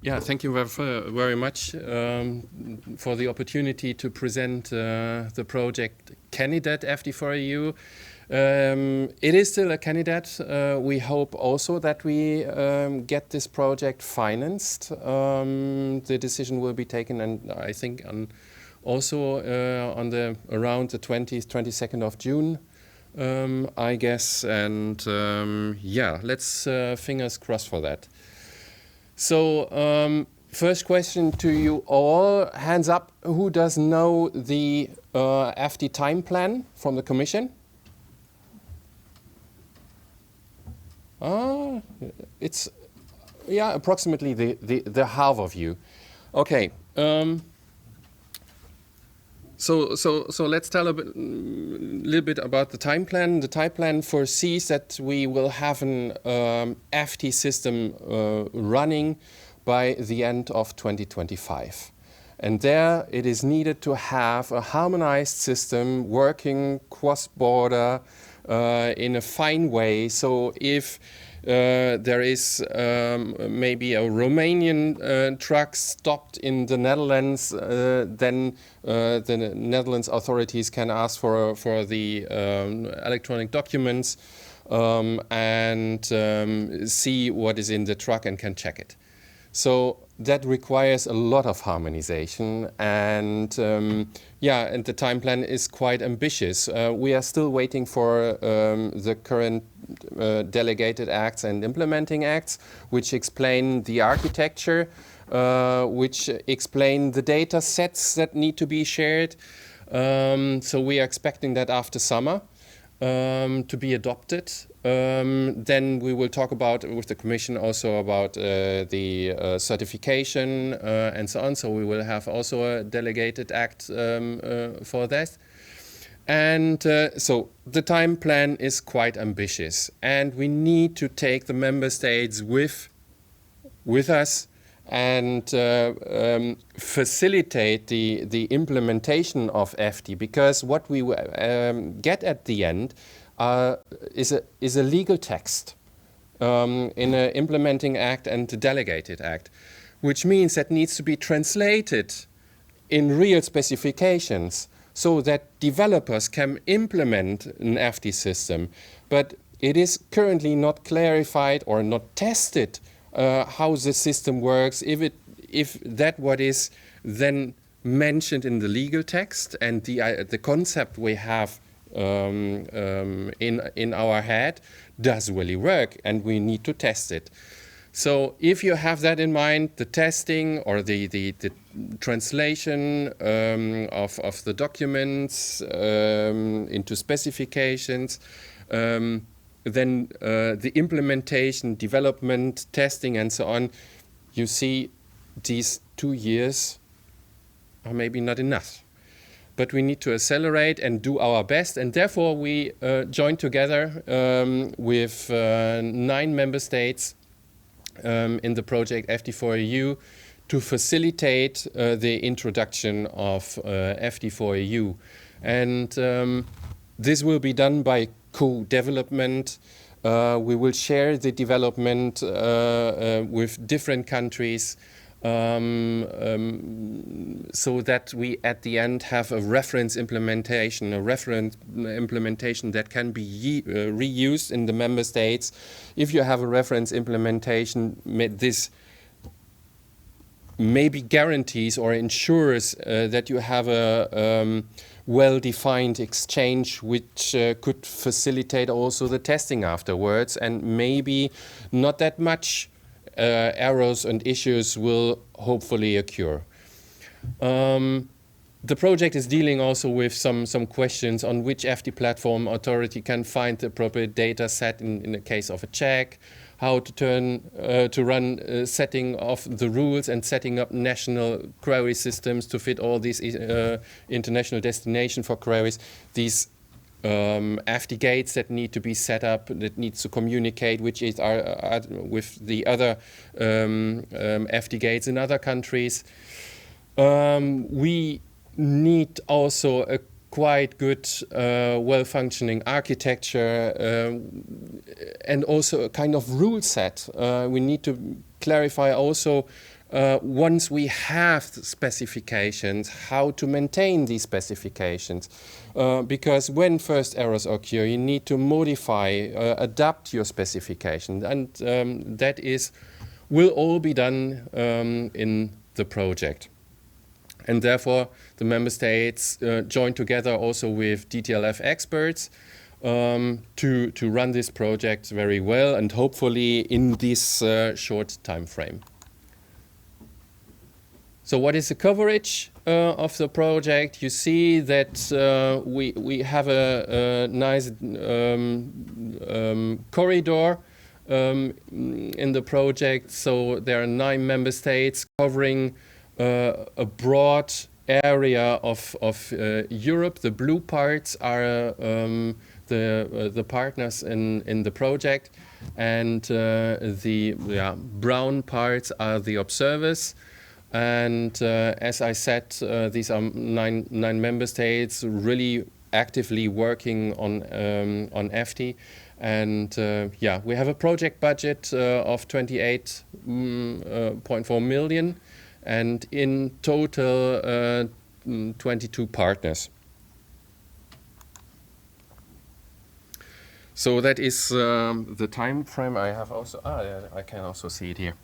Yeah, thank you very much for the opportunity to present the project candidate eFTI4EU. It is still a candidate. We hope also that we get this project financed. The decision will be taken, and I think also on around the 20th, 22nd of June, I guess. And yeah, let's fingers crossed for that. So first question to you all, hands up, who does know the FT time plan from the Commission? It's, yeah, approximately the half of you. Okay. So let's tell a little bit about the time plan. The time plan foresees that we will have an FT system running by the end of 2025. And there it is needed to have a harmonized system working cross-border in a fine way. So if there is maybe a Romanian truck stopped in the Netherlands, then the Netherlands authorities can ask for the electronic documents and see what is in the truck and can check it. So that requires a lot of harmonization, and yeah, and the time plan is quite ambitious. We are still waiting for the current delegated acts and implementing acts, which explain the architecture, which explain the data sets that need to be shared. So we are expecting that after summer to be adopted. Then we will talk about with the Commission also about the certification and so on. So we will have also a delegated act for that. And so the time plan is quite ambitious, and we need to take the member states with us and facilitate the implementation of FT, because what we get at the end is a legal text in an implementing act and a delegated act, which means that needs to be translated in real specifications so that developers can implement an FT system. But it is currently not clarified or not tested how the system works, if that what is then mentioned in the legal text and the concept we have in our head does really work, and we need to test it. So if you have that in mind, the testing or the translation of the documents into specifications, then the implementation, development, testing, and so on, you see these 2 years are maybe not enough. But we need to accelerate and do our best, and therefore we joined together with 9 member states in the project eFTI4EU to facilitate the introduction of eFTI4EU. And this will be done by co-development. We will share the development with different countries so that we at the end have a reference implementation, that can be reused in the member states. If you have a reference implementation, this maybe guarantees or ensures that you have a well-defined exchange, which could facilitate also the testing afterwards, and maybe not that much errors and issues will hopefully occur. The project is dealing also with some questions on which FT platform authority can find the appropriate data set in the case of a check, how to run setting of the rules and setting up national query systems to fit all these international destination for queries. These FT gates that need to be set up, that needs to communicate which is with the other FT gates in other countries. We need also a quite good, well-functioning architecture and also a kind of rule set. We need to clarify also once we have the specifications, how to maintain these specifications. Because when first errors occur, you need to modify, adapt your specification, and that will all be done in the project. And therefore, the member states join together also with DTLF experts to run this project very well, and hopefully in this short time frame. So what is the coverage of the project? You see that we have a nice corridor in the project. So there are 9 member states covering a broad area of Europe. The blue parts are the partners in the project, and the brown parts are the observers. And as I said, these are nine member states really actively working on eFTI. And yeah, we have a project budget of 28.4 million, and in total 22 partners. So that is the time frame. I have also, I can also see it here.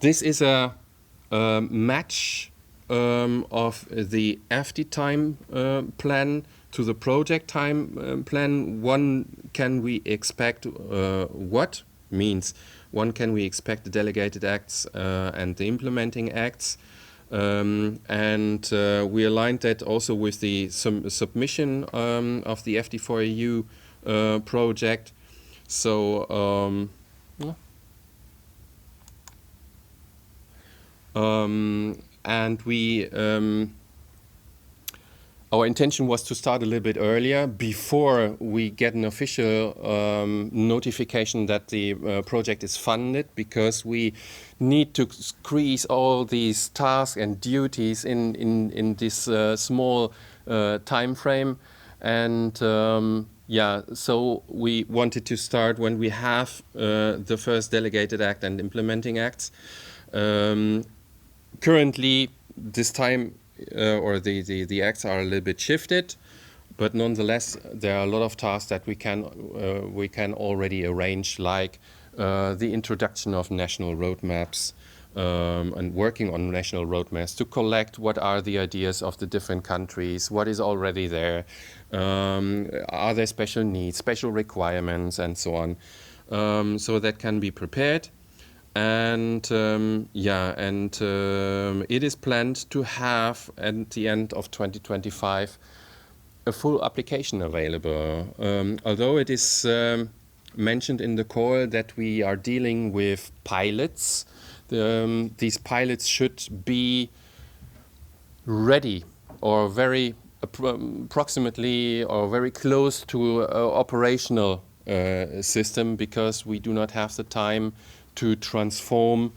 This is a match of the eFTI time plan to the project time plan. One, can we expect what? Means, one, can we expect the delegated acts and the implementing acts? And we aligned that also with the submission of the eFTI4EU project. So and we our intention was to start a little bit earlier, before we get an official notification that the project is funded, because we need to squeeze all these tasks and duties in this small time frame. And yeah, so we wanted to start when we have the first delegated act and implementing acts. Currently, this time or the acts are a little bit shifted, but nonetheless, there are a lot of tasks that we can already arrange, like the introduction of national roadmaps and working on national roadmaps to collect what are the ideas of the different countries, what is already there, are there special needs, special requirements, and so on, so that can be prepared. And yeah, and it is planned to have at the end of 2025 a full application available. Although it is mentioned in the call that we are dealing with pilots, these pilots should be ready or very approximately or very close to operational system, because we do not have the time to transform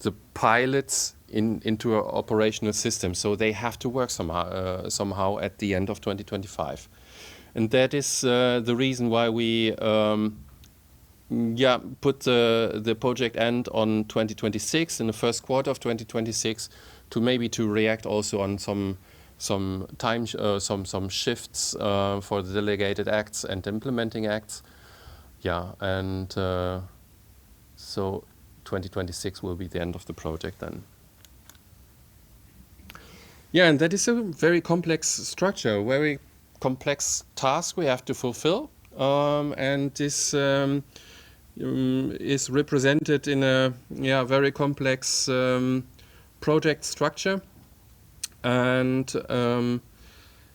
the pilots into an operational system. So they have to work somehow at the end of 2025. And that is the reason why we put the project end on 2026, in the first quarter of 2026, to react also on some time, some shifts for the delegated acts and implementing acts. Yeah, and so 2026 will be the end of the project then. Yeah, and that is a very complex structure, very complex task we have to fulfill. And this is represented in a very complex project structure. And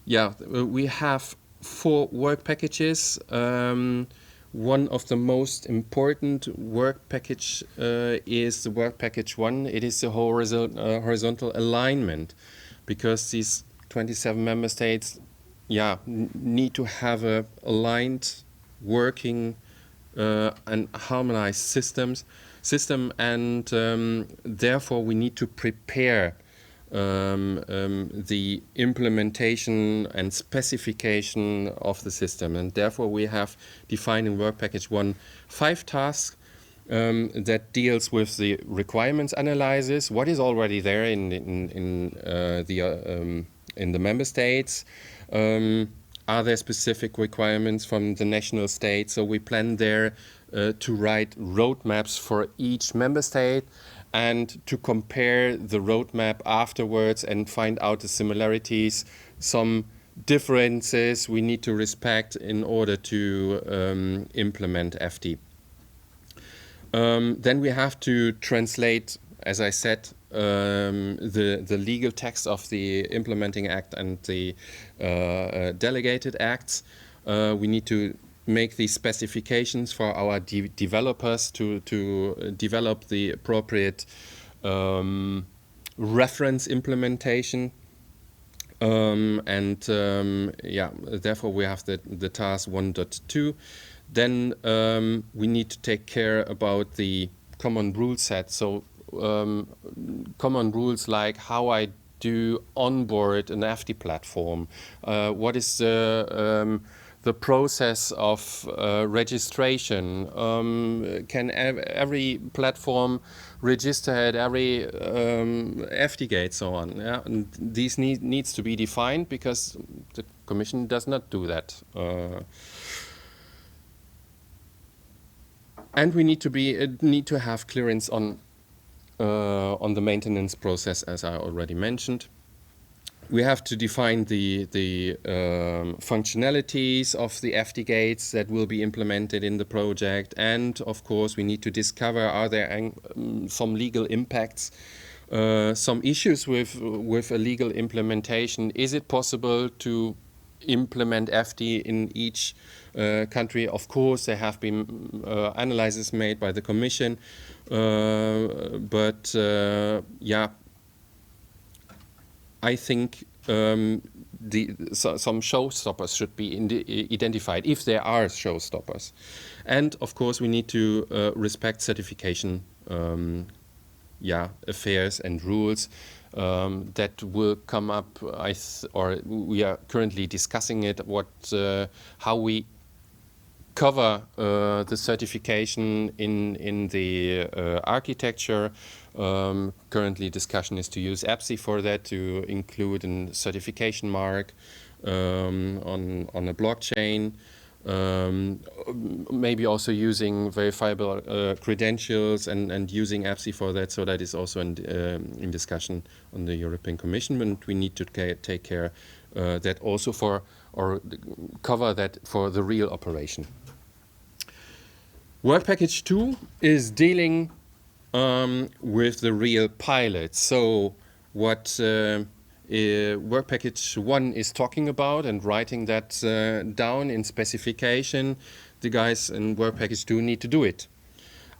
we have 4 work packages. One of the most important work package is the work package 1. It is the horizontal alignment, because these 27 member states need to have a aligned, working and harmonized system, and therefore we need to prepare the implementation and specification of the system, and therefore we have defined in work package 1 5 tasks that deals with the requirements analysis. What is already there in the member states? Are there specific requirements from the national state? So we plan there to write roadmaps for each member state and to compare the roadmap afterwards and find out the similarities, some differences we need to respect in order to implement FT. Then we have to translate, as I said, the legal text of the implementing act and the delegated acts. We need to make these specifications for our developers to develop the appropriate reference implementation. Therefore we have the task 1.2. Then we need to take care about the common rule set. So common rules like how I do onboard an FT platform. What is the process of registration? Can every platform register at every FT gate, so on? Yeah? And these needs to be defined because the Commission does not do that. And we need to have clearance on the maintenance process, as I already mentioned. We have to define the functionalities of the FT gates that will be implemented in the project, and of course we need to discover, are there some legal impacts, some issues with a legal implementation. Is it possible to implement FT in each country? Of course, there have been analyses made by the Commission, I think some showstoppers should be identified, if there are showstoppers. And of course, we need to respect certification affairs and rules that will come up, or we are currently discussing it, how we cover the certification in the architecture. Currently discussion is to use eFTI for that, to include a certification mark on a blockchain. Maybe also using verifiable credentials and using eFTI for that. So that is also in discussion on the European Commission, and we need to take care that also cover that for the real operation. Work Package 2 is dealing with the real pilot. So what Work Package 1 is talking about and writing that down in specification, the guys in Work Package 2 need to do it.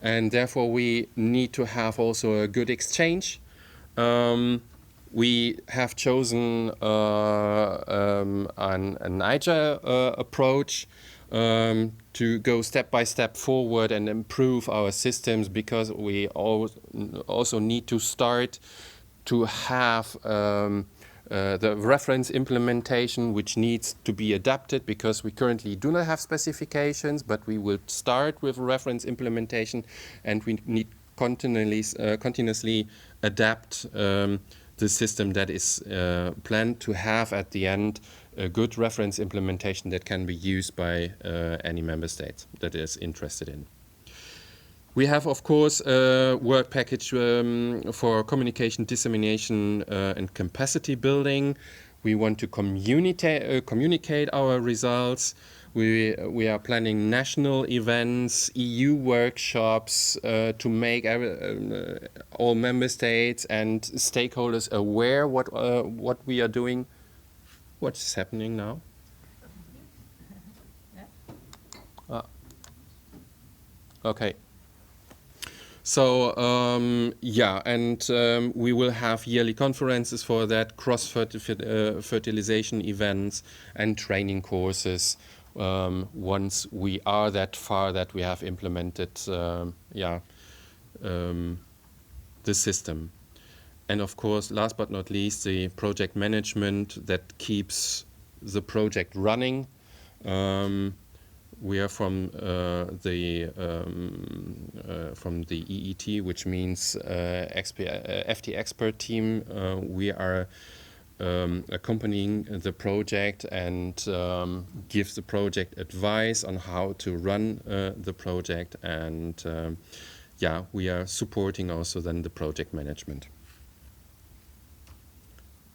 And therefore we need to have also a good exchange. We have chosen an agile approach to go step by step forward and improve our systems, because we also need to start to have the reference implementation, which needs to be adapted, because we currently do not have specifications, but we will start with reference implementation, and we need continuously adapt the system that is planned to have at the end a good reference implementation that can be used by any member state that is interested in. We have, of course, a work package for communication, dissemination, and capacity building. We want to communicate our results. We are planning national events, EU workshops to make all member states and stakeholders aware what we are doing. What's happening now? Okay. So we will have yearly conferences for that, cross-fertilization events and training courses once we are that far that we have implemented the system. And of course, last but not least, the project management that keeps the project running. We are from the EET, which means FT expert team. We are accompanying the project and give the project advice on how to run the project, and yeah, we are supporting also then the project management.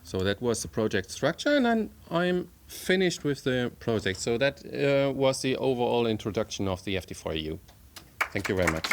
So that was the project structure, and then I'm finished with the project. So that was the overall introduction of the eFTI4EU. Thank you very much.